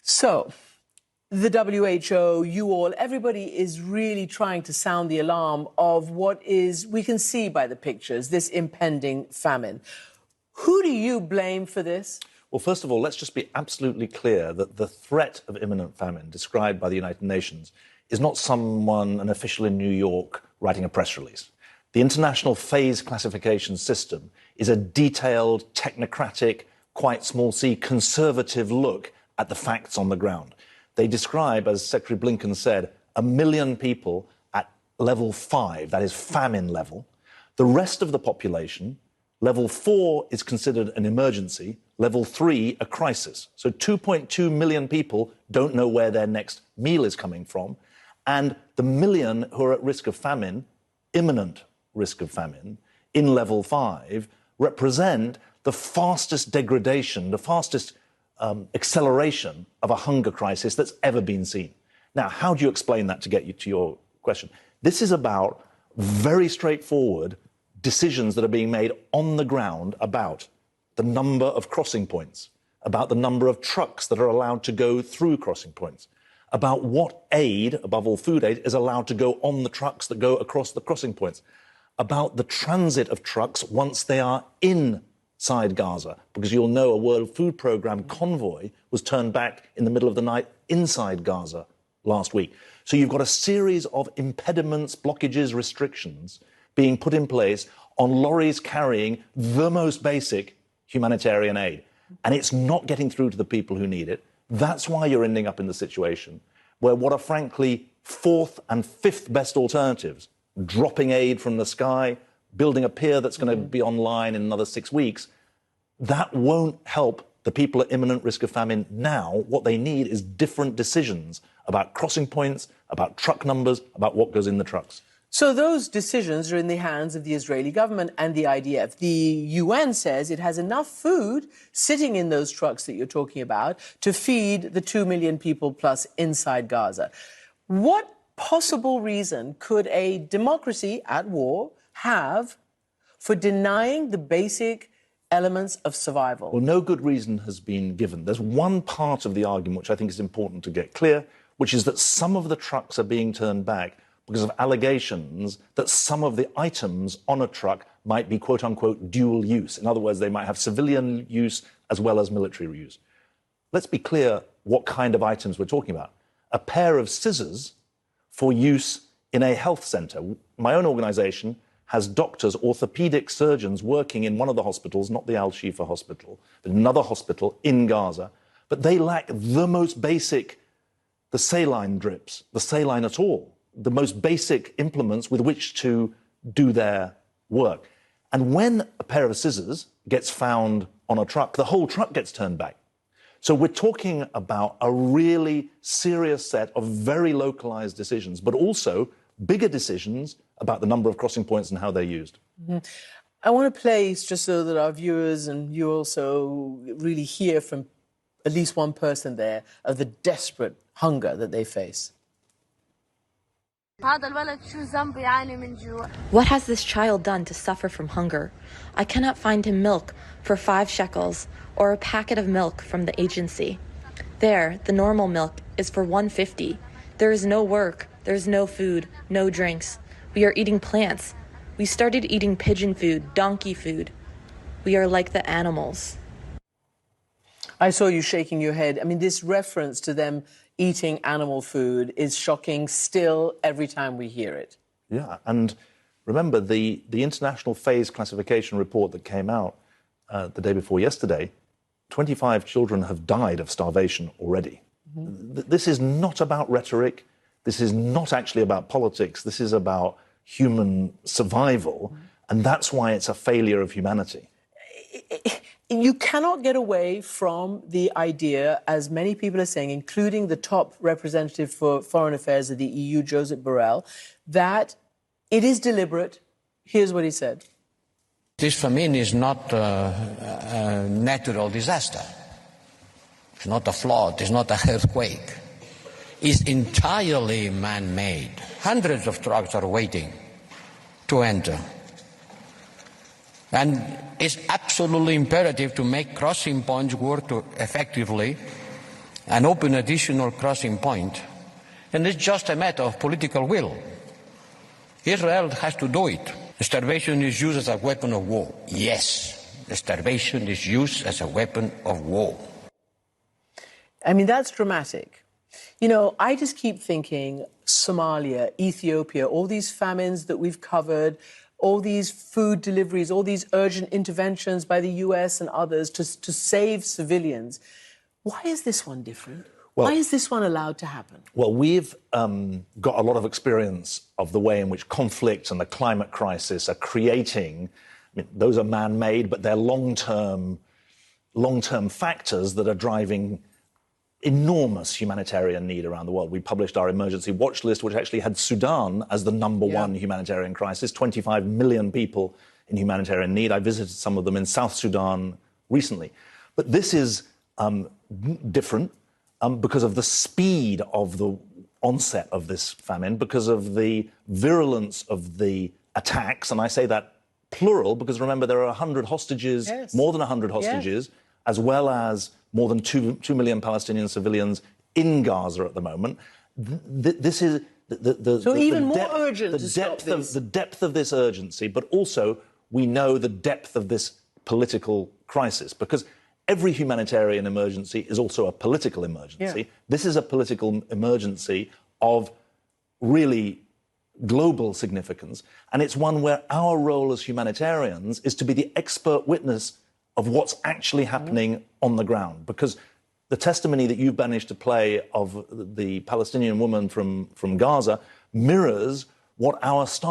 So, the WHO, you all, everybody is really trying to sound the alarm of what is, we can see by the pictures, this impending famine. Who do you blame for this? Well, first of all, let's just be absolutely clear that the threat of imminent famine described by the United Nations is not someone, an official in New York, writing a press release. The International Phase Classification System is a detailed, technocratic, quite small c, conservative look at the facts on the ground. They describe, as Secretary Blinken said, 1 million people at level 5, that is famine level. The rest of the population, level 4 is considered an emergency, level 3 a crisis. So 2.2 million people don't know where their next meal is coming from. And the million who are at risk of famine, imminent risk of famine, in level 5, represent the fastest degradation, the fastest acceleration of a hunger crisis that's ever been seen. Now, how do you explain that to get you to your question? This is about very straightforward decisions that are being made on the ground about the number of crossing points, about the number of trucks that are allowed to go through crossing points, about what aid, above all food aid, is allowed to go on the trucks that go across the crossing points, about the transit of trucks once they are inside Gaza, because you'll know a World Food Programme convoy was turned back in the middle of the night inside Gaza last week. So you've got a series of impediments, blockages, restrictions being put in place on lorries carrying the most basic humanitarian aid. And it's not getting through to the people who need it. That's why you're ending up in the situation where what are frankly fourth and fifth best alternatives, dropping aid from the sky, building a pier that's going to be online in another 6 weeks, that won't help the people at imminent risk of famine now. What they need is different decisions about crossing points, about truck numbers, about what goes in the trucks. So those decisions are in the hands of the Israeli government and the IDF. The UN says it has enough food sitting in those trucks that you're talking about to feed the 2 million people plus inside Gaza. What possible reason could a democracy at war have for denying the basic elements of survival? Well, no good reason has been given. There's one part of the argument which I think is important to get clear, which is that some of the trucks are being turned back because of allegations that some of the items on a truck might be, quote unquote, dual use. In other words, they might have civilian use as well as military use. Let's be clear what kind of items we're talking about. A pair of scissors for use in a health centre. My own organisation has doctors, orthopaedic surgeons working in one of the hospitals, not the Al-Shifa hospital, but another hospital in Gaza. But they lack the most basic, the saline drips, the saline at all, the most basic implements with which to do their work. And when a pair of scissors gets found on a truck, the whole truck gets turned back. So we're talking about a really serious set of very localized decisions, but also bigger decisions about the number of crossing points and how they're used. Mm-hmm. I want to play, just so that our viewers and you also really hear from at least one person there of the desperate hunger that they face. What has this child done to suffer from hunger? I cannot find him milk for 5 shekels or a packet of milk from the agency. There, the normal milk is for 150. There is no work, there is no food, no drinks. We are eating plants. We started eating pigeon food, donkey food. We are like the animals. I saw you shaking your head. I mean, this reference to them eating animal food is shocking still every time we hear it. Yeah, and remember, the International Phase Classification report that came out the day before yesterday, 25 children have died of starvation already. Mm-hmm. This is not about rhetoric. This is not actually about politics. This is about human survival, mm-hmm. and that's why it's a failure of humanity. You cannot get away from the idea, as many people are saying, including the top representative for foreign affairs of the EU, Josep Borrell, that it is deliberate. Here's what he said. This famine is not a natural disaster. It's not a flood. It's not an earthquake. It's entirely man-made. Hundreds of trucks are waiting to enter. And it's absolutely imperative to make crossing points work effectively and open additional crossing point, and it's just a matter of political will. Israel has to do it. Starvation is used as a weapon of war. Yes, starvation is used as a weapon of war. I mean, that's dramatic. You know, I just keep thinking Somalia, Ethiopia, all these famines that we've covered, all these food deliveries, all these urgent interventions by the US and others to save civilians. Why is this one different? Well, why is this one allowed to happen? Well, we've got a lot of experience of the way in which conflict and the climate crisis are creating, I mean, those are man-made, but they're long-term factors that are driving enormous humanitarian need around the world. We published our emergency watch list, which actually had Sudan as the number one humanitarian crisis, 25 million people in humanitarian need. I visited some of them in South Sudan recently. But this is different because of the speed of the onset of this famine, because of the virulence of the attacks, and I say that plural because remember there are 100 hostages, more than 100 hostages, as well as more than 2 million Palestinian civilians in Gaza at the moment. This is the depth of this urgency, but also we know the depth of this political crisis, because every humanitarian emergency is also a political emergency. Yeah. This is a political emergency of really global significance, and it's one where our role as humanitarians is to be the expert witness of what's actually happening on the ground, because the testimony that you've managed to play of the Palestinian woman from Gaza mirrors what our staff